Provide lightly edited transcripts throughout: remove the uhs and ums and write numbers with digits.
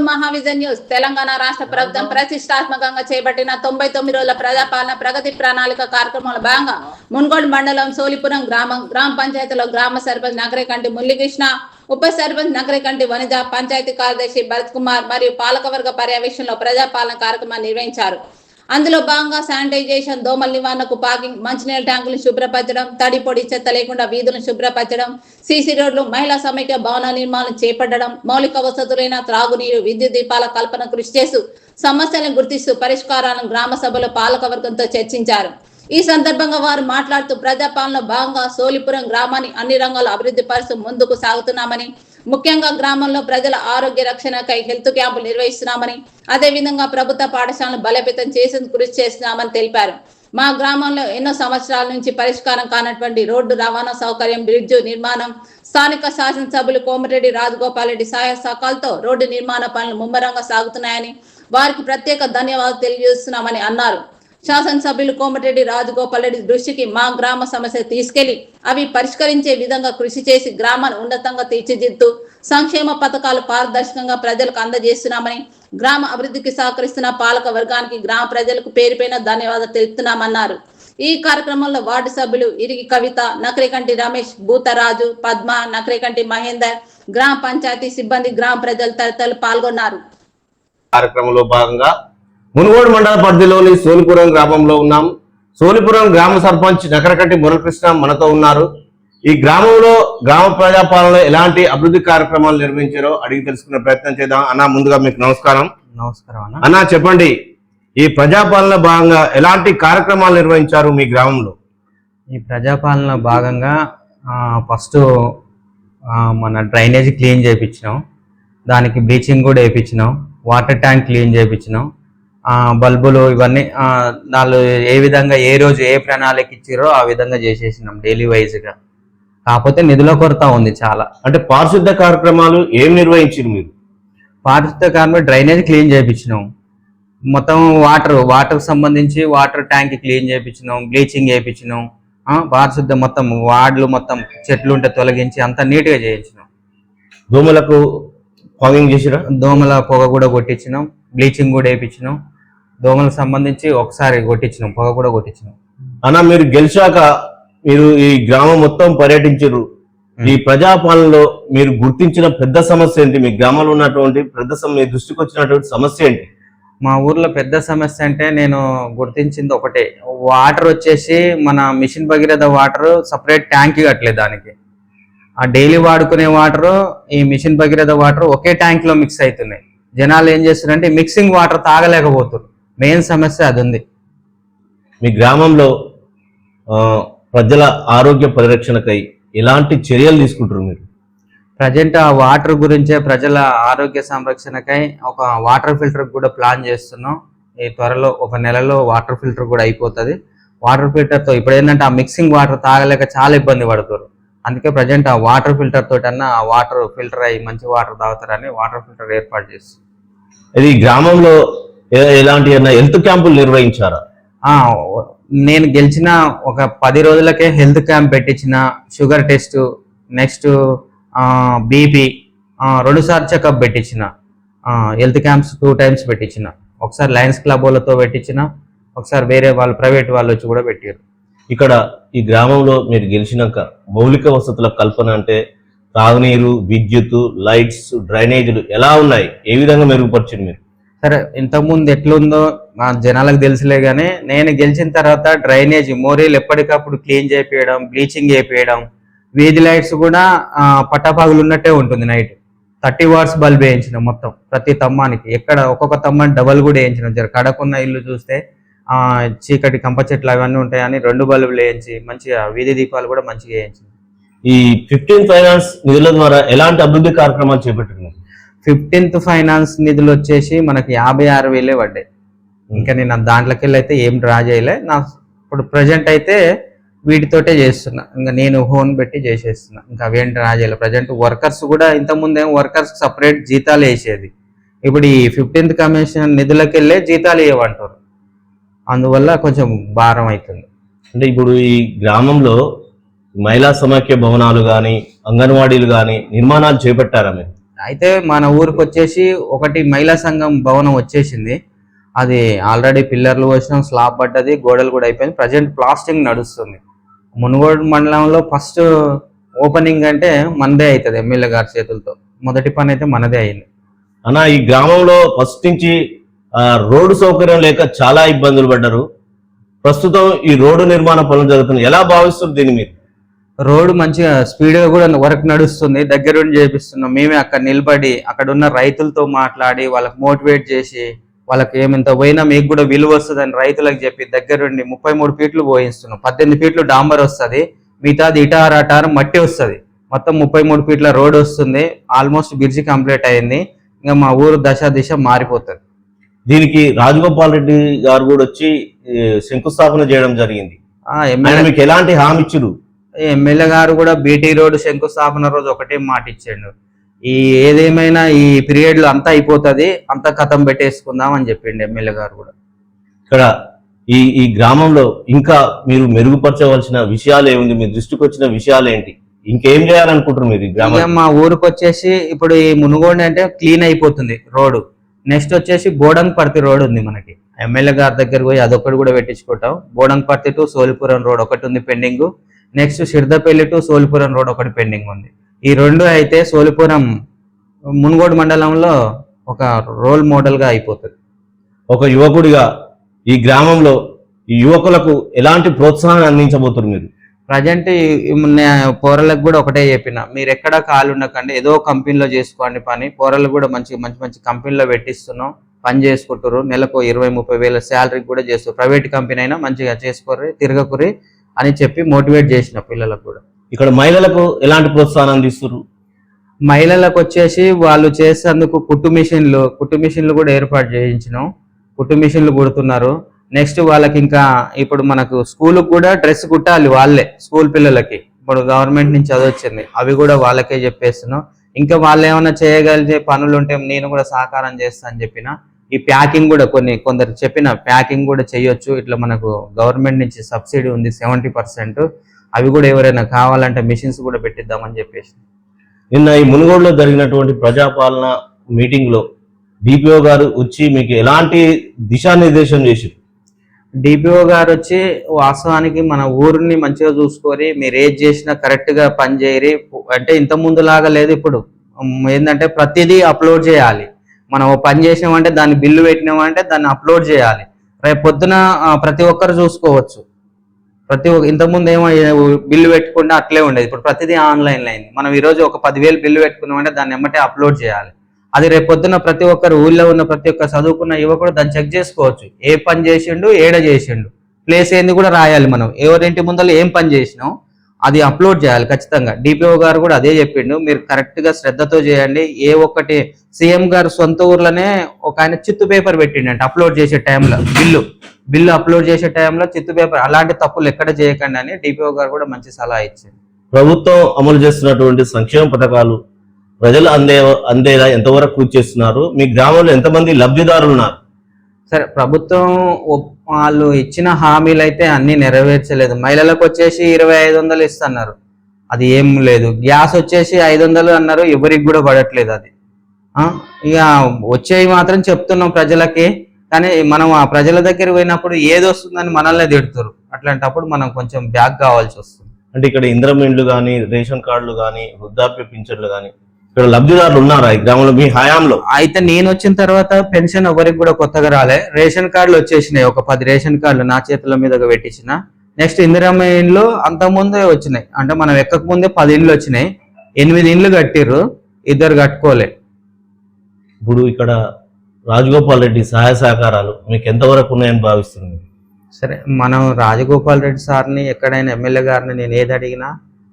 మహావిజన్ news. Telangana రాష్ట్ర ప్రభుత్వం ప్రతిష్టాత్మకంగా చేపట్టిన 99 రోజుల ప్రజాపాలన ప్రగతి ప్రణాళిక కార్యక్రమంలో భాగంగా మున్గోడ్ మండలం సోలిపురం గ్రామ పంచాయతీలో గ్రామ సర్పంచ్ నగరేకంటి మురళీకృష్ణ, ఉప సర్పంచ్ నగరేకంటి వనిజ, పంచాయతీ కార్యదర్శి భరత్ కుమార్ మరియు పాలకవర్గ పర్యవేక్షణలో ప్రజాపాలన కార్యక్రమాన్ని నిర్వహించారు. అందులో భాగంగా శానిటైజేషన్, దోమల నివారణకు పార్కింగ్, మంచినీళ్ళ ట్యాంకులను శుభ్రపరచడం, తడి పొడి చెత్త లేకుండా వీధులను శుభ్రపరచడం, సీసీ రోడ్లు, మహిళా సమైక్య భవన నిర్మాణం చేపట్టడం, మౌలిక వసతులైన త్రాగునీరు, విద్యుత్ దీపాల కల్పన కృషి చేస్తూ సమస్యలను గుర్తిస్తూ పరిష్కారాలను గ్రామ సభలో పాలకవర్గంతో చర్చించారు. ఈ సందర్భంగా వారు మాట్లాడుతూ ప్రజాపాలనలో భాగంగా సోలిపురం గ్రామాన్ని అన్ని రంగాల్లో అభివృద్ధి పరుస్తూ ముందుకు సాగుతున్నామని, ముఖ్యంగా గ్రామంలో ప్రజల ఆరోగ్య రక్షణకై హెల్త్ క్యాంపులు నిర్వహిస్తున్నామని, అదేవిధంగా ప్రభుత్వ పాఠశాలను బలోపేతం చేసేందుకు కృషి చేస్తున్నామని తెలిపారు. మా గ్రామంలో ఎన్నో సంవత్సరాల నుంచి పరిష్కారం కానటువంటి రోడ్డు రవాణా సౌకర్యం, బ్రిడ్జు నిర్మాణం, స్థానిక శాసనసభ్యులు కోమటిరెడ్డి రాజగోపాల్ రెడ్డి సహాయ సహకారాలతో రోడ్డు నిర్మాణ పనులు ముమ్మరంగా సాగుతున్నాయని వారికి ప్రత్యేక ధన్యవాదాలు తెలియజేస్తున్నామని అన్నారు. శాసనసభ్యులు కోమటిరెడ్డి రాజగోపాల్ రెడ్డి దృష్టికి మా గ్రామ సమస్య తీసుకెళ్లి అవి పరిష్కరించే విధంగా కృషి చేసి గ్రామాన్ని ఉన్నతంగా తీర్చిదిద్దుతూ సంక్షేమ పథకాలు పారదర్శకంగా ప్రజలకు అందజేస్తున్నామని, గ్రామ అభివృద్ధికి సహకరిస్తున్న పాలక వర్గానికి, గ్రామ ప్రజలకు పేరుపైన ధన్యవాదాలు తెలుపుతున్నామన్నారు. ఈ కార్యక్రమంలో వార్డు సభ్యులు ఇరిగి కవిత, నకరేకంటి రమేష్, భూతరాజు, పద్మ, నకరేకంటి మహేందర్, గ్రామ పంచాయతీ సిబ్బంది, గ్రామ ప్రజలు తదితరులు పాల్గొన్నారు. కార్యక్రమంలో భాగంగా మునుగోడు మండల పరిధిలోని సోలిపురం గ్రామంలో ఉన్నాం. సోలిపురం గ్రామ సర్పంచ్ నకరకంటి మురళీకృష్ణ మనతో ఉన్నారు. ఈ గ్రామంలో గ్రామ ప్రజాపాలనలో ఎలాంటి అభివృద్ధి కార్యక్రమాలు నిర్వహించారో అడిగి తెలుసుకునే ప్రయత్నం చేద్దాం. అన్న, ముందుగా మీకు నమస్కారం. నమస్కారం అన్న, చెప్పండి, ఈ ప్రజాపాలన భాగంగా ఎలాంటి కార్యక్రమాలు నిర్వహించారు మీ గ్రామంలో? ఈ ప్రజాపాలన భాగంగా ఫస్ట్ మన డ్రైనేజ్ క్లీన్ చేయించినాం, దానికి బ్లీచింగ్ కూడా వేయించినాం, వాటర్ ట్యాంక్ క్లీన్ చేయించినాం, బల్బులు ఇవన్నీ వాళ్ళు ఏ విధంగా ఏ రోజు ఏ ప్రణాళిక ఇచ్చారో ఆ విధంగా చేసేసినాం డైలీ వైజ్గా. కాకపోతే నిధుల కొరత ఉంది చాలా. అంటే పారిశుద్ధ కార్యక్రమాలు ఏం నిర్వహించారు మీరు? పారిశుద్ధ కార్యక్రమం డ్రైనేజ్ క్లీన్ చేయించినాం, మొత్తం వాటర్ సంబంధించి వాటర్ ట్యాంక్ క్లీన్ చేయించినాం, బ్లీచింగ్ వేయించినాం, పారిశుద్ధ మొత్తం వార్డులు మొత్తం చెట్లు ఉంటే తొలగించి అంతా నీట్గా చేయించినాం. దోమలకు ఫాగింగ్ చేసిరా? దోమల పొగ కూడా కొట్టించినాం, బ్లీచింగ్ కూడా వేయించినాం, దోమలకు సంబంధించి ఒకసారి కొట్టించినాం, పొగ కూడా కొట్టించినాం. అన్న, మీరు గెలిచాక మీరు ఈ గ్రామం మొత్తం పర్యటించారు. ఈ ప్రజాపాలనలో మీరు గుర్తించిన పెద్ద సమస్య ఏంటి? మీ గ్రామంలో ఉన్నటువంటి మీ దృష్టికి వచ్చినటువంటి సమస్య ఏంటి? మా ఊర్లో పెద్ద సమస్య అంటే నేను గుర్తించింది ఒకటే, వాటర్ వచ్చేసి మన mission Bhagiratha water separate tank కట్టలేదు. దానికి ఆ డైలీ వాడుకునే వాటర్, ఈ మిషన్ భగీరథ వాటర్ ఒకే ట్యాంక్ లో మిక్స్ అవుతున్నాయి. జనాలు ఏం చేస్తున్నారంటే మిక్సింగ్ వాటర్ తాగలేకపోతున్నారు. మెయిన్ సమస్య అది ఉంది. మీ గ్రామంలో ప్రజల ఆరోగ్య పరిరక్షణకై ఎలాంటి చర్యలు తీసుకుంటారు మీరు? ప్రజెంట్ ఆ వాటర్ గురించే, ప్రజల ఆరోగ్య సంరక్షణకై ఒక వాటర్ ఫిల్టర్ కూడా ప్లాన్ చేస్తున్నాం. ఈ త్వరలో ఒక నెలలో వాటర్ ఫిల్టర్ కూడా అయిపోతుంది. వాటర్ ఫిల్టర్తో ఇప్పుడు ఏంటంటే ఆ మిక్సింగ్ వాటర్ తాగలేక చాలా ఇబ్బంది పడుతారు. అందుకే ప్రజెంట్ ఆ వాటర్ ఫిల్టర్ తోటన్నా ఆ వాటర్ ఫిల్టర్ అయ్యి మంచి వాటర్ తాగుతారని వాటర్ ఫిల్టర్ ఏర్పాటు చేస్తాం. ఇది గ్రామంలో ఎలాంటి హెల్త్ క్యాంపులు నిర్వహించారా? నేను గెలిచిన ఒక 10 రోజులకే హెల్త్ క్యాంప్ పెట్టించిన, షుగర్ టెస్ట్, నెక్స్ట్ బీపీ 2 సార్లు చెకప్ పెట్టించిన, హెల్త్ క్యాంప్స్ 2 టైమ్స్ పెట్టించిన. ఒకసారి లయన్స్ క్లబ్ వాళ్ళతో పెట్టించిన, ఒకసారి వేరే వాళ్ళు ప్రైవేట్ వాళ్ళు వచ్చి కూడా పెట్టారు. ఇక్కడ ఈ గ్రామంలో మీరు గెలిచినాక మౌలిక వసతుల కల్పన అంటే తాగునీరు, విద్యుత్, లైట్స్, డ్రైనేజీలు ఎలా ఉన్నాయి? ఏ విధంగా మెరుగుపరిచారు మీరు? సరే, ఇంతకుముందు ఎట్లుందో మా జనాలకు తెలుసులే కానీ నేను గెలిచిన తర్వాత డ్రైనేజ్ మోరీలు ఎప్పటికప్పుడు క్లీన్ చేయించడం, బ్లీచింగ్ వేయించడం, వీధి లైట్స్ కూడా పట్టపగులు ఉన్నట్టే ఉంటుంది. నైట్ 30 వాట్స్ బల్బ్ వేయించినాం మొత్తం ప్రతి తమ్మానికి. ఎక్కడ ఒక్కొక్క తమ్మాని డబల్ కూడా వేయించినాం. జర కడకున్న ఇల్లు చూస్తే చీకటి కంప చెట్లు అవన్నీ ఉంటాయని 2 బల్బులు వేయించి మంచిగా వీధి దీపాలు కూడా మంచిగా వేయించి. ఈ 15th ఫైనాన్స్ నిధుల ద్వారా ఎలాంటి అభివృద్ధి కార్యక్రమాలు చేపట్టినారు? 15th ఫైనాన్స్ నిధులు వచ్చేసి మనకి 56,000 పడ్డాయి. ఇంకా నేను దాంట్లోకి వెళ్ళి అయితే ఏం డ్రా చేయలే. నా ఇప్పుడు ప్రజెంట్ అయితే వీటితోటే చేస్తున్నా. ఇంకా నేను హోన్ పెట్టి చేసేస్తున్నా. ఇంకా అవేం డ్రా చేయలే. ప్రజెంట్ వర్కర్స్ కూడా ఇంతకుముందేమో వర్కర్స్ సపరేట్ జీతాలు వేసేది. ఇప్పుడు ఈ 15th కమిషన్ నిధులకి వెళ్ళే జీతాలు ఇవ్వమంటారు. అందువల్ల కొంచెం భారం అవుతుంది. అంటే ఇప్పుడు ఈ గ్రామంలో మహిళా సమైక్య భవనాలు కానీ, అంగన్వాడీలు కానీ నిర్మాణాలు చేపట్టారా మీరు? అయితే మన ఊరికి వచ్చేసి ఒకటి మహిళా సంఘం భవనం వచ్చేసింది. అది ఆల్రెడీ పిల్లర్లు వచ్చినాం, స్లాబ్ పడ్డది, గోడలు కూడా అయిపోయింది. ప్రజెంట్ ప్లాస్టింగ్ నడుస్తుంది. మునుగోడు మండలంలో ఫస్ట్ ఓపెనింగ్ అంటే మనదే అవుతుంది, ఎమ్మెల్యే గారి చేతులతో. మొదటి పని అయితే మనదే అయింది. అన్న, ఈ గ్రామంలో ఫస్ట్ నుంచి రోడ్డు సౌకర్యం లేక చాలా ఇబ్బందులు పడ్డారు. ప్రస్తుతం ఈ రోడ్డు నిర్మాణ పనులు జరుగుతున్నాయి, ఎలా భావిస్తుంది దీన్ని మీరు? రోడ్డు మంచిగా స్పీడ్గా కూడా వర్క్ నడుస్తుంది, దగ్గరుండి చేపిస్తున్నాం. మేమే అక్కడ నిలబడి అక్కడ ఉన్న రైతులతో మాట్లాడి వాళ్ళకి మోటివేట్ చేసి, వాళ్ళకి ఏమింత పోయినా మీకు కూడా విలువ వస్తుందని రైతులకు చెప్పి దగ్గరుండి 33 ఫీట్లు పోయిస్తున్నాం. 18 ఫీట్లు డాంబర్ వస్తుంది, మిగతాది ఇటార్ అటార్ మట్టి వస్తుంది. మొత్తం 33 ఫీట్ల రోడ్ వస్తుంది. ఆల్మోస్ట్ బ్రిడ్జి కంప్లీట్ అయింది. ఇంకా మా ఊరు దిశ మారిపోతుంది. దీనికి రాజగోపాల్ రెడ్డి గారు కూడా వచ్చి శంకుస్థాపన చేయడం జరిగింది. మీకు ఎలాంటి హామీ ఇచ్చారు? ఎమ్మెల్యే గారు కూడా బీటీ రోడ్ శంకుస్థాపన రోజు ఒకటే మాట ఇచ్చాడు, ఈ ఏదేమైనా ఈ పీరియడ్ లో అంతా అయిపోతుంది, అంతా కథం పెట్టేసుకుందాం అని చెప్పిండు ఎమ్మెల్యే గారు కూడా. ఇక్కడ ఈ గ్రామంలో ఇంకా మీరు మెరుగుపరచవలసిన విషయాలు ఏముంది? మీ దృష్టికి వచ్చిన విషయాలు ఏంటి? ఇంకేం చేయాలనుకుంటారు మీరు ఈ గ్రామం? మా ఊరికి వచ్చేసి ఇప్పుడు ఈ మునుగోడు అంటే క్లీన్ అయిపోతుంది రోడ్డు. నెక్స్ట్ వచ్చేసి బోడంగపర్తి రోడ్ ఉంది మనకి, ఎమ్మెల్యే గారి దగ్గర పోయి అదొకటి కూడా పెట్టించుకుంటాం. బోడంగపర్తి టు సోలిపురం రోడ్ ఒకటి ఉంది pending. Next Sirdapalli to Solipuram road ఒకటి పెండింగ్ ఉంది. ఈ రెండు అయితే సోలిపురం మునుగోడు మండలంలో ఒక రోల్ మోడల్ గా అయిపోతుంది. ఒక యువకుడిగా ఈ గ్రామంలో ఈ యువకులకు ఎలాంటి ప్రోత్సాహాన్ని అందించబోతున్నారు మీరు? ప్రజెంట్ పోరలకు కూడా ఒకటే చెప్పిన, మీరు ఎక్కడ ఖాళీ ఉండకండి, ఏదో కంపెనీలో చేసుకోండి పని. పోరలకు కూడా మంచి కంపెనీలో పెట్టిస్తున్నాం, పని చేసుకుంటారు. నెలకు 20-30 వేల శాలరీ కూడా చేస్తారు. ప్రైవేట్ కంపెనీ అయినా మంచిగా చేసుకోర్రి, తిరగకురి అని చెప్పి మోటివేట్ చేసిన పిల్లలకు కూడా. ఇక్కడ మహిళలకు ఎలాంటి ప్రోత్సాహం అందిస్తారు? మహిళలకు వచ్చేసి వాళ్ళు చేసేందుకు కుట్టు మిషన్లు కూడా ఏర్పాటు చేయించినాం. కుట్టు మిషన్లు కుడుతున్నారు. నెక్స్ట్ వాళ్ళకి ఇంకా ఇప్పుడు మనకు స్కూల్కి కూడా డ్రెస్ కుట్టాలి వాళ్ళే, స్కూల్ పిల్లలకి ఇప్పుడు గవర్నమెంట్ నుంచి చదివచ్చింది, అవి కూడా వాళ్ళకే చెప్పేస్తున్నాం. ఇంకా వాళ్ళు ఏమైనా చేయగలిగే పనులు ఉంటే నేను కూడా సహకారం చేస్తా అని చెప్పిన. ఈ ప్యాకింగ్ కూడా కొందరు చెప్పిన ప్యాకింగ్ కూడా చేయొచ్చు, ఇట్లా మనకు గవర్నమెంట్ నుంచి సబ్సిడీ ఉంది 70%, అవి కూడా ఎవరైనా కావాలంటే మిషన్స్ కూడా పెట్టిద్దామని చెప్పేసి. నిన్న ఈ మునుగోడులో జరిగినటువంటి ప్రజాపాలన మీటింగ్ లో డిపిఓ గారు వచ్చి మీకు ఎలాంటి దిశానిర్దేశం చేశారు? డిపిఓ గారు వచ్చి వాస్తవానికి మన ఊరిని మంచిగా చూసుకొని మీరు ఏది చేసినా కరెక్ట్ గా పని చేయరి అంటే ఇంత ముందు లాగా లేదు. ఇప్పుడు ఏంటంటే ప్రతిదీ అప్లోడ్ చేయాలి. మనం పని చేసినామంటే దాన్ని బిల్లు పెట్టినామంటే దాన్ని అప్లోడ్ చేయాలి. రేపు పొద్దున ప్రతి ఒక్కరు చూసుకోవచ్చు. ఇంతకుముందు ఏమో బిల్లు పెట్టుకుంటే అట్లే ఉండేది, ఇప్పుడు ప్రతిదీ ఆన్లైన్లో అయింది. మనం ఈరోజు ఒక 10,000 బిల్లు పెట్టుకున్నామంటే దాన్ని ఎమ్మటే అప్లోడ్ చేయాలి. అది రేపు పొద్దున ప్రతి ఒక్కరు ఊళ్ళో ఉన్న ప్రతి ఒక్క చదువుకున్న యువకుడు దాన్ని చెక్ చేసుకోవచ్చు, ఏ పని చేసిండు, ఏడ చేసిండు, ప్లేస్ ఏంది కూడా రాయాలి. మనం ఎవరింటి ముందర ఏం పని చేసినాం అది అప్లోడ్ చేయాలి ఖచ్చితంగా. డిపిఓ గారు కూడా అదే చెప్పిండు, మీరు కరెక్ట్ గా శ్రద్ధతో చేయండి. ఏ ఒక్కటి సీఎం గారు సొంత ఊర్లోనే ఒక ఆయన చిత్తు పేపర్ పెట్టిండంటే అప్లోడ్ చేసే టైంలో, బిల్లు అప్లోడ్ చేసే టైంలో చిత్తు పేపర్, అలాంటి తప్పులు ఎక్కడ చేయకండి అని డిపిఓ గారు కూడా మంచి సలహా ఇచ్చింది. ప్రభుత్వం అమలు చేస్తున్నటువంటి సంక్షేమ పథకాలు ప్రజలు అందేలా ఎంతవరకు కృషి చేస్తున్నారు? మీ గ్రామంలో ఎంతమంది లబ్ధిదారులు ఉన్నారు? సరే, ప్రభుత్వం వాళ్ళు ఇచ్చిన హామీలు అయితే అన్ని నెరవేర్చలేదు. మహిళలకు వచ్చేసి 2500 ఇస్తున్నారు, అది ఏం లేదు. గ్యాస్ వచ్చేసి 500 అన్నారు, ఎవరికి కూడా పడట్లేదు అది. ఇక వచ్చేవి మాత్రం చెప్తున్నాం ప్రజలకి, కానీ మనం ఆ ప్రజల దగ్గర పోయినప్పుడు ఏది వస్తుందని మనల్నే తిడుతురు. అట్లాంటప్పుడు మనం కొంచెం బ్యాక్ కావాల్సి వస్తుంది. అంటే ఇక్కడ ఇంద్రమిండ్లు కానీ, రేషన్ కార్డులు కానీ, వృద్ధాప్య పింఛన్లు కానీ ఇక్కడ లబ్ధిదారులు ఉన్నారా ఈ గ్రామంలో మీ హయాంలో? అయితే నేను వచ్చిన తర్వాత పెన్షన్ ఎవరికి కూడా కొత్తగా రాలే. రేషన్ కార్డులు వచ్చేసినాయి, ఒక 10 రేషన్ కార్డులు నా చేతుల మీదగా పెట్టించిన. నెక్స్ట్ ఇందిరమ్మ ఇండ్లు అంతకుముందే వచ్చినాయి, అంటే మనం ఎక్కక ముందే 10 ఇండ్లు వచ్చినాయి. 8 ఇండ్లు కట్టిర్రు, 2 కట్టుకోలే. ఇప్పుడు ఇక్కడ రాజగోపాల్ రెడ్డి సహాయ సహకారాలు మీకు ఎంతవరకు ఉన్నాయని భావిస్తుంది? సరే, మనం రాజగోపాల్ రెడ్డి సార్ని ఎక్కడైనా ఎమ్మెల్యే గారిని నేను ఏది అడిగినా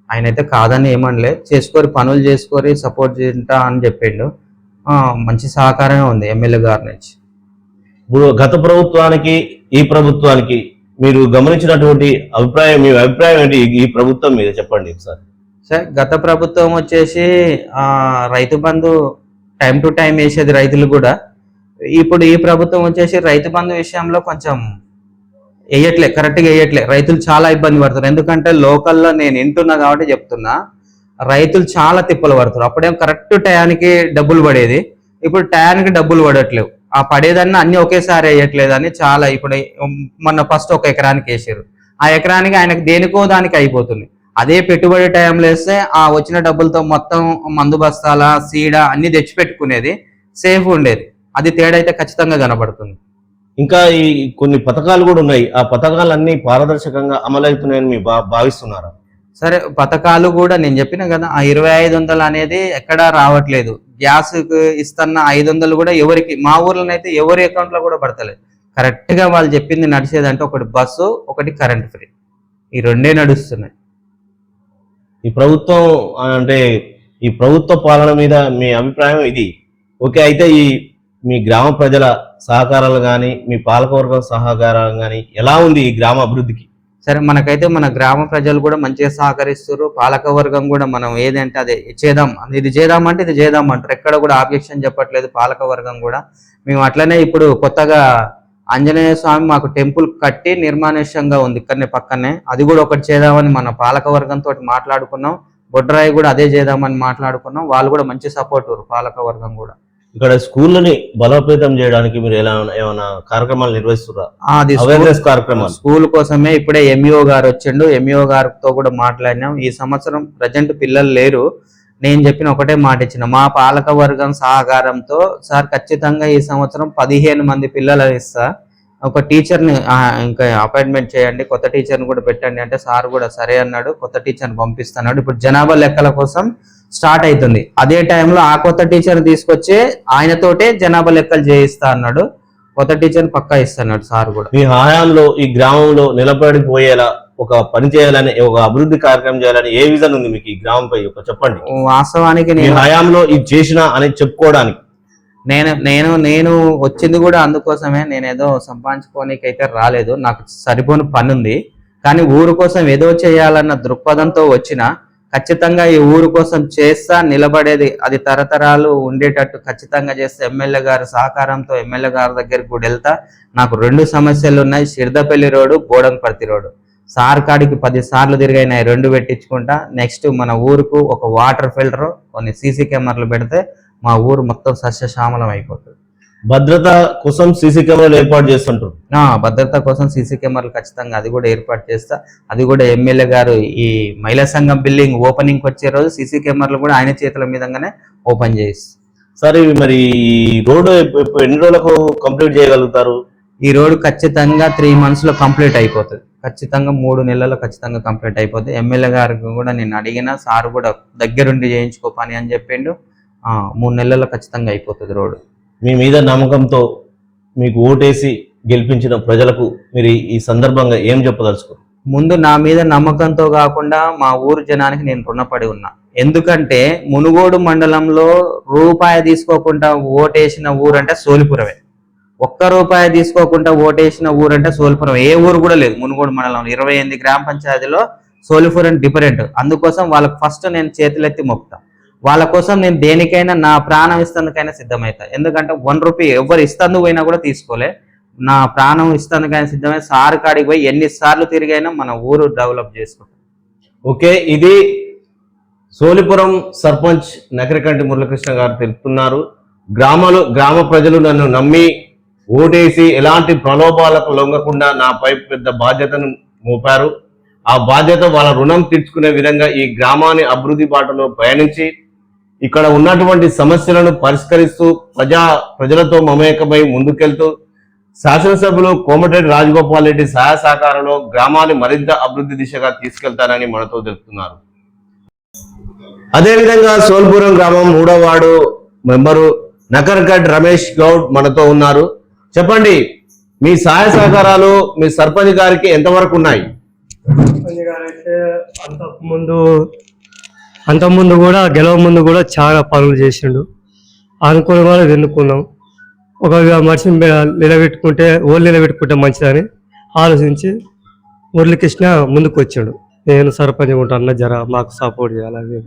ఆయన అయితే కాదని ఏమనలే, చేసుకోరి పనులు చేసుకోరి సపోర్ట్ చేంటా అని చెప్పిండు. మంచి సహకారమే ఉంది ఎమ్మెల్యే గారి నుంచి. ఇప్పుడు గత ప్రభుత్వానికి ఈ ప్రభుత్వానికి మీరు గమనించినటువంటి అభిప్రాయం, మీ అభిప్రాయం ఏంటి ఈ ప్రభుత్వం మీద చెప్పండి ఒకసారి. సరే, గత ప్రభుత్వం వచ్చేసి Rythu Bandhu time to time వేసేది రైతులు కూడా. ఇప్పుడు ఈ ప్రభుత్వం వచ్చేసి రైతు బంధు విషయంలో కొంచెం కరెక్ట్గా వేయట్లే. రైతులు చాలా ఇబ్బంది పడుతున్నారు. ఎందుకంటే లోకల్లో నేను వింటున్నా కాబట్టి చెప్తున్నా, రైతులు చాలా తిప్పలు పడుతారు. అప్పుడేం కరెక్ట్ టయానికి డబ్బులు పడేది, ఇప్పుడు టయానికి డబ్బులు పడట్లేవు. ఆ పడేదాన్ని అన్ని ఒకేసారి వేయట్లేదు అని చాలా ఇప్పుడు మొన్న ఫస్ట్ ఒక ఎకరానికి వేసారు, ఆ ఎకరానికి ఆయనకు దేనికో దానికి అయిపోతుంది. అదే పెట్టుబడి టైంలో వేస్తే ఆ వచ్చిన డబ్బులతో మొత్తం మందు బస్తాల సీడ అన్ని తెచ్చి పెట్టుకునేది, సేఫ్ ఉండేది. అది తేడా అయితే ఖచ్చితంగా కనబడుతుంది. ఇంకా ఈ కొన్ని పథకాలు కూడా ఉన్నాయి, ఆ పథకాలన్నీ పారదర్శకంగా అమలవుతున్నాయని మీ భావిస్తున్నారా? సరే, పథకాలు కూడా నేను చెప్పిన కదా, ఆ 2500 అనేది ఎక్కడా రావట్లేదు. గ్యాస్ ఇస్తున్న 500 కూడా ఎవరికి, మా ఊర్లోనైతే ఎవరి అకౌంట్ లో కూడా పడతలేదు. కరెక్ట్ గా వాళ్ళు చెప్పింది నడిచేదంటే ఒకటి బస్సు, ఒకటి కరెంట్ ఫ్రీ, ఈ రెండే నడుస్తున్నాయి. ఈ ప్రభుత్వం అంటే ఈ ప్రభుత్వ పాలన మీద మీ అభిప్రాయం ఇది. ఓకే, అయితే ఈ మీ గ్రామ ప్రజల సహకారాలు కానీ మీ పాలకవర్గం సహకారాలు కానీ ఎలా ఉంది ఈ గ్రామ అభివృద్ధికి? సరే, మనకైతే మన గ్రామ ప్రజలు కూడా మంచిగా సహకరిస్తారు. పాలకవర్గం కూడా మనం ఏదంటే అదే చేద్దాం, ఇది చేద్దామంటే ఇది చేద్దామంటారు, ఎక్కడ కూడా ఆబ్జెక్షన్ చెప్పట్లేదు పాలకవర్గం కూడా. మేము అట్లనే ఇప్పుడు కొత్తగా ఆంజనేయ స్వామి మాకు టెంపుల్ కట్టి నిర్మానుష్యంగా ఉంది ఇక్కడనే పక్కనే, అది కూడా ఒకటి చేద్దామని మన పాలకవర్గంతో మాట్లాడుకున్నాం. బొడ్రాయి కూడా అదే చేద్దామని మాట్లాడుకున్నాం, వాళ్ళు కూడా మంచి సపోర్ట్ పాలకవర్గం కూడా. ఇక్కడ స్కూళ్ళని బలోపేతం చేయడానికి మీరు ఏమైనా కార్యక్రమాలు నిర్వహిస్తున్నారా? అది అవేర్నెస్ కార్యక్రమాలు స్కూల్ కోసమే ఇప్పుడే ఎంఈఓ గారు వచ్చిండు, ఎంఈఓ గారితో కూడా మాట్లాడినాం. ఈ సంవత్సరం ప్రజెంట్ పిల్లలు లేరు, నేను చెప్పిన ఒకటే మాట ఇచ్చిన, మా పాలక వర్గం సహకారంతో సార్ ఖచ్చితంగా ఈ సంవత్సరం 15 మంది పిల్లలు ఇస్తా, ఒక టీచర్ని ఇంకా అపాయింట్మెంట్ చేయండి, కొత్త టీచర్ని కూడా పెట్టండి అంటే సార్ కూడా సరే అన్నాడు. కొత్త టీచర్ని పంపిస్తున్నాడు. ఇప్పుడు జనాభా లెక్కల కోసం స్టార్ట్ అవుతుంది, అదే టైంలో ఆ కొత్త టీచర్ తీసుకొచ్చి ఆయనతోటే జనాభా లెక్కలు చేయిస్తా అన్నాడు. కొత్త టీచర్ని పక్కా ఇస్తున్నాడు సార్ కూడా. మీ హయాంలో ఈ గ్రామంలో నిలబడిపోయేలా ఒక పని చేయాలని, ఒక అభివృద్ధి కార్యక్రమం చేయాలని ఏ విజన్ ఉంది మీకు ఈ గ్రామంపై? ఒక చెప్పండి. వాస్తవానికి మీ హయాంలో ఇది చేసిన అని చెప్పుకోవడానికి నేను వచ్చింది కూడా అందుకోసమే. నేను ఏదో సంపాదించుకోనికైతే రాలేదు, నాకు సరిపోని పని ఉంది. కానీ ఊరు కోసం ఏదో చేయాలన్న దృక్పథంతో వచ్చిన, ఖచ్చితంగా ఈ ఊరు కోసం చేస్తా, నిలబడేది అది తరతరాలు ఉండేటట్టు ఖచ్చితంగా చేస్తే ఎమ్మెల్యే గారి సహకారంతో ఎమ్మెల్యే గారి దగ్గరికి కూడా వెళ్తా. నాకు 2 సమస్యలు ఉన్నాయి, సిర్దపల్లి రోడ్డు, బోడంపర్తి రోడ్డు. సార్ కాడికి 10 సార్లు తిరిగైనా 2 పెట్టించుకుంటా. నెక్స్ట్ మన ఊరుకు ఒక వాటర్ ఫిల్టర్, కొన్ని సీసీ కెమెరాలు పెడితే మా ఊరు మొత్తం సస్యశ్యామలం అయిపోతుంది. భద్రత కోసం సీసీ కెమెరాలు ఏర్పాటు చేస్తుంటారు. భద్రత కోసం సీసీ కెమెరాలు ఖచ్చితంగా అది కూడా ఏర్పాటు చేస్తా. అది కూడా ఎమ్మెల్యే గారు ఈ మహిళా సంఘం బిల్డింగ్ ఓపెనింగ్ వచ్చే రోజు సీసీ కెమెరాలు కూడా ఆయన చేతుల మీదగానే ఓపెన్ చేయిస్తా. సరే, మరి రోడ్డు ఎన్ని రోజులకు కంప్లీట్ చేయగలుగుతారు? ఈ రోడ్డు ఖచ్చితంగా 3 months లో కంప్లీట్ అయిపోతుంది. ఖచ్చితంగా 3 నెలల్లో ఖచ్చితంగా కంప్లీట్ అయిపోతుంది. ఎమ్మెల్యే గారికి కూడా నేను అడిగిన, సార్ కూడా దగ్గరుండి చేయించుకో పని అని చెప్పిండు. 3 నెలల్లో ఖచ్చితంగా అయిపోతుంది రోడ్డు. మీ మీద నమ్మకంతో మీకు ఓటేసి గెలిపించిన ప్రజలకు మీరు ఈ సందర్భంగా ఏం చెప్పదలుచుకోరు? ముందు నా మీద నమ్మకంతో కాకుండా మా ఊరు జనానికి నేను రుణపడి ఉన్నా. ఎందుకంటే మునుగోడు మండలంలో రూపాయి తీసుకోకుండా ఓటేసిన ఊరంటే సోలిపురమే. ₹1 తీసుకోకుండా ఓటేసిన ఊరంటే సోలిపురం. ఏ ఊరు కూడా లేదు మునుగోడు మండలంలో. 28 గ్రామ పంచాయతీలో సోలిపురం డిఫరెంట్. అందుకోసం వాళ్ళకి ఫస్ట్ నేను చేతులెత్తి మొక్కుతా. వాళ్ళ కోసం నేను దేనికైనా నా ప్రాణం ఇస్తందుకైనా సిద్ధమవుతా. ఎందుకంటే ₹1 ఎవరు ఇస్తందుకు పోయినా కూడా తీసుకోలే, నా ప్రాణం ఇస్తందుకైనా సిద్ధమై సార్ కాడికి పోయి ఎన్నిసార్లు తిరిగైనా మన ఊరు డెవలప్ చేసుకుంటాం. ఓకే, ఇది సోలిపురం సర్పంచ్ నకరికంటి మురళీకృష్ణ గారు తెలుపుతున్నారు. గ్రామ ప్రజలు నన్ను నమ్మి ఓటేసి ఎలాంటి ప్రలోభాలకు లొంగకుండా నాపై పెద్ద బాధ్యతను మోపారు. ఆ బాధ్యత వాళ్ళ రుణం తీర్చుకునే విధంగా ఈ గ్రామాన్ని అభివృద్ధి బాటలో పయనించి ఇక్కడ ఉన్నటువంటి సమస్యలను పరిష్కరిస్తూ ప్రజలతో మమేకమై ముందుకెళ్తూ శాసనసభ్యులు కోమటిరెడ్డి రాజగోపాల్ రెడ్డి సహాయ సహకారంలో గ్రామాన్ని మరింత అభివృద్ధి దిశగా తీసుకెళ్తారని మనతో తెలుపుతున్నారు. అదేవిధంగా సోల్పురం గ్రామం 3వ వార్డు మెంబరు నకర్గడ్ రమేష్ గౌడ్ మనతో ఉన్నారు. చెప్పండి, మీ సహాయ సహకారాలు మీ సర్పంచ్ గారికి ఎంతవరకు ఉన్నాయి? అంతకుముందు కూడా గెలవ ముందు కూడా చాలా పనులు చేసిండు. అనుకున్న వాళ్ళు ఎన్నుకున్నాం. ఒక మనిషిని నిలబెట్టుకుంటే మంచిదని ఆలోచించి మురళీకృష్ణ ముందుకు వచ్చాడు. నేను సర్పంచ్ ఉంటాను, జర మాకు సపోర్ట్ చేయాలని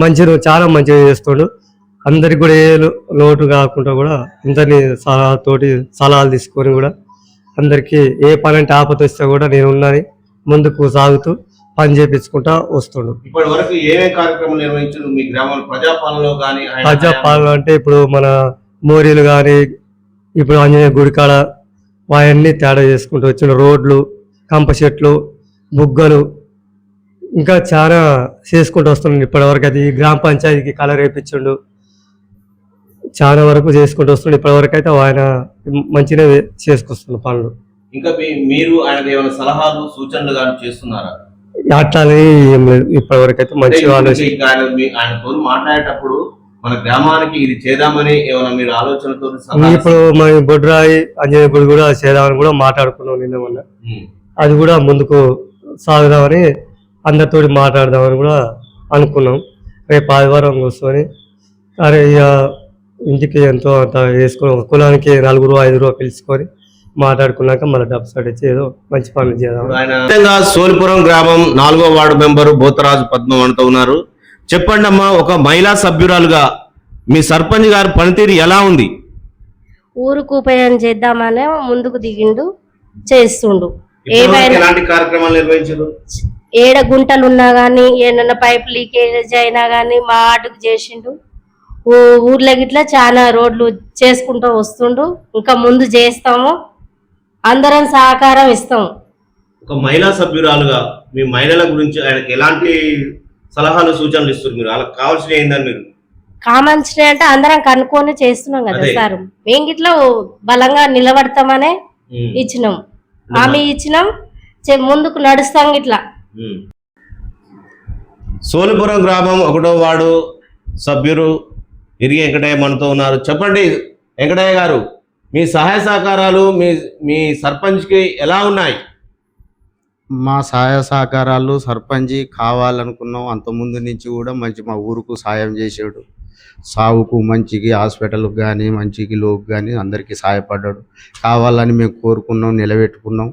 మంచిగా చాలా మంచిగా చేస్తాడు. అందరికి కూడా ఏ లోటు కాకుండా కూడా అందరినీ సలహాలు తీసుకొని కూడా అందరికీ ఏ పని అంటే ఆపద వస్తే కూడా నేను ఉన్నాను ముందుకు సాగుతూ పని చేపించుకుంటా వస్తుండు. ఇప్పటి వరకు ఏమేం కార్యక్రమాలు నిర్వహించారు మీ గ్రామంలో ప్రజాపాలనలో కానీ? ప్రజాపాలన అంటే ఇప్పుడు మన మోరీలు కానీ ఇప్పుడు ఆంజనేయ గుడికాడ అవన్నీ తేడా చేసుకుంటూ వచ్చిన రోడ్లు, కంప చెట్లు, బుగ్గలు ఇంకా చాలా చేసుకుంటూ వస్తుండే. ఇప్పటివరకు అది గ్రామ పంచాయతీకి కలర్ వేయించిండు, చాలా వరకు చేసుకుంటూ వస్తుండే. ఇప్పటివరకు అయితే ఆయన మంచిగా చేసుకొస్తున్న పనులు. ఇంకా మీరు ఆయనకు ఏమైనా సలహాలు సూచనలు కానీ చేస్తున్నారా? అట్లానే ఏం లేదు ఇప్పటివరకు అయితే మంచిగా ఆలోచన. ఆయనతో మాట్లాడేటప్పుడు మన గ్రామానికి ఇది చేద్దామని ఏమైనా మీరు ఆలోచనతో? ఇప్పుడు మన బొడ్రాయి ఆంజనేయ గుడి కూడా చేద్దామని కూడా మాట్లాడుకున్నాం నిన్న మొన్న. అది కూడా ముందుకు సాగుదామని అందరితో మాట్లాడదామని కూడా అనుకున్నాం. రేపు ఆదివారం కూర్చొని అరే ఇక ఇంటికి ఎంతో అంత వేసుకొని కులానికి 4-5 పిలుచుకొని మాట్లాడుకున్నాక మళ్ళీ డబ్బు స్టార్ట్ ఇచ్చి ఏదో మంచి పనులు చేద్దాం. సోలిపురం గ్రామం 4వ వార్డు మెంబరు బోతరాజు పద్మ మనతో ఉన్నారు. చెప్పండి అమ్మా, ఒక మహిళా సభ్యురాలుగా మీ సర్పంచ్ గారి పనితీరు ఎలా ఉంది? ఊరుకు ఉపయోగం చేద్దామనే ముందుకు దిగిండు, చేస్తుండు. ఎలాంటి కార్యక్రమాలు నిర్వహించారు? ఏడ గుంటలు ఉన్నా గానీ ఏమన్నా పైప్ లీకేజ్ అయినా గానీ మా ఆటకు చేసిండు. ఊర్లో గిట్లా చాలా రోడ్లు చేసుకుంటూ వస్తుండు. ఇంకా ముందు చేస్తాము, అందరం సహకారం ఇస్తాము. ఒక మహిళా సభ్యురాలుగా మీ మహిళల గురించి ఆయనకి ఎలాంటి సలహాలు సూచనలు ఇస్తారు? మీరు వాళ్ళకి కావాల్సిన ఏందని మీరు కావాల్సిన అంటే అందరం కనుక్కొని చేస్తున్నాం కదా సార్. మేము గిట్లా బలంగా నిలబడతామనే ఇచ్చినాం, హామీ ఇచ్చినాం, ముందుకు నడుస్తాం గిట్లా. సోలిపురం గ్రామం 1వ వార్డు సభ్యులు ఇరిగి వెంకటయ్య మనతో ఉన్నారు. చెప్పండి వెంకటయ్య గారు, మీ సహాయ సహకారాలు మీ సర్పంచ్కి ఎలా ఉన్నాయి? మా సహాయ సహకారాలు సర్పంచ్ కావాలనుకున్నాం. అంతకుముందు నుంచి కూడా మా ఊరుకు సాయం చేసాడు. సాగుకు మంచికి హాస్పిటల్కి కానీ మంచికి లోకి కానీ అందరికీ సహాయపడ్డాడు. కావాలని మేము కోరుకున్నాం, నిలబెట్టుకున్నాం.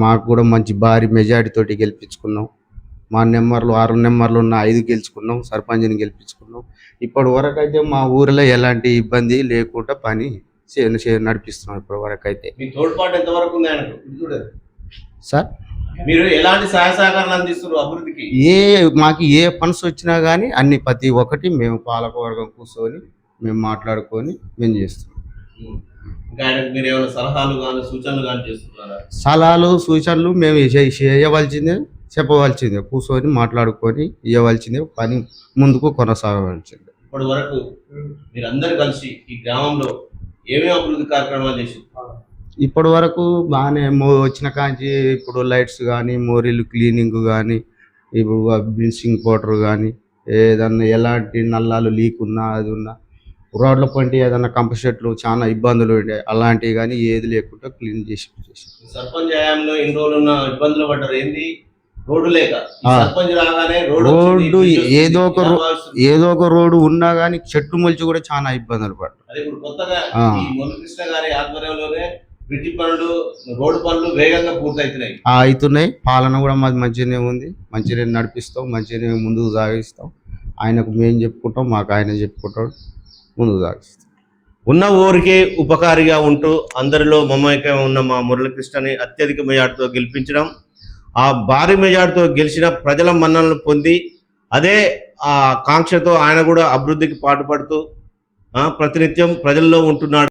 మాకు కూడా మంచి భారీ మెజారిటీతోటి గెలిపించుకున్నాం. మా నెంబర్లు 6 నెంబర్లు ఉన్న 5 గెలుచుకున్నాం, సర్పంచ్ని గెలిపించుకున్నాం. ఇప్పటి వరకు అయితే మా ఊరిలో ఎలాంటి ఇబ్బంది లేకుండా పని నడిపిస్తున్నాం. ఇప్పటి వరకు అయితే మీ తోడ్పాటు ఎంతవరకు ఉంది ఆయనకు సార్? మీరు ఎలాంటి సహాయ సహకారాలు అందిస్తున్నారు అభివృద్ధికి? మాకు ఏ ఫండ్స్ వచ్చినా కానీ అన్ని ప్రతి ఒక్కటి మేము పాలకవర్గం కూర్చొని మేము మాట్లాడుకొని మేము చేస్తున్నాం. ఇంకా ఆయనకు మీరు ఏమైనా సలహాలు కానీ సూచనలు కానీ చేస్తున్నారా? సలహాలు సూచనలు మేము చేయవలసిందే, చెప్పవలసిందే, కూర్చొని మాట్లాడుకొని ఇవ్వవలసిందే, పని ముందుకు కొనసాగవలసిందే. ఇప్పటి వరకు మీరు అందరు కలిసి ఈ గ్రామంలో ఏమేమి అభివృద్ధి కార్యక్రమాలు చేశారు? ఇప్పటి వరకు బాగానే వచ్చిన కాంచి ఇప్పుడు లైట్స్ కానీ, మోరీలు క్లీనింగ్ కానీ, ఇప్పుడు బ్లీచింగ్ పౌడర్ కానీ, ఏదన్నా ఎలాంటి నల్లాలు లీక్ ఉన్నా అది ఉన్నా, రోడ్ల పంటి ఏదన్నా కంపషెట్లు చాలా ఇబ్బందులు ఉండే అలాంటివి కానీ ఏది లేకుండా క్లీన్ చేసి సర్పంచ్ హయాంలో ఎన్ని రోజులు ఉన్న ఇబ్బందులు పడ్డారు? ఏంది రోడ్డు లేక సర్పంచ్ రాగానే రోడ్డు ఏదో ఒక రోడ్డు ఉన్నా కానీ చెట్టు మొలిచి కూడా చాలా ఇబ్బందులు పడ్డారు. అదే ఇప్పుడు కొత్తగా మురళీకృష్ణ గారి ఆధ్వర్యంలోనే బ్రిడ్జి పనులు, రోడ్డు పనులు వేగంగా పూర్తవుతున్నాయి. అవుతున్నాయి. పాలన కూడా మాది మంచిగానే ఉంది, మంచిగానే నడిపిస్తాం, మంచిగానే ముందుకు సాగిస్తాం. ఆయనకు మేము చెప్పుకుంటాం, మాకు ఆయన చెప్పుకుంటాం, ముందుకు సాగిస్తాం. ఉన్న ఊరికే ఉపకారిగా ఉంటూ అందరిలో మమేకం ఉన్న మా మురళీకృష్ణని అత్యధిక మెజార్టీతో గెలిపించడం, ఆ భారీ మెజార్టీతో గెలిచిన ప్రజల మన్ననలు పొంది అదే ఆ కాంక్షతో ఆయన కూడా అభివృద్ధికి పాటుపడుతూ ప్రతినిత్యం ప్రజల్లో ఉంటున్నాడు.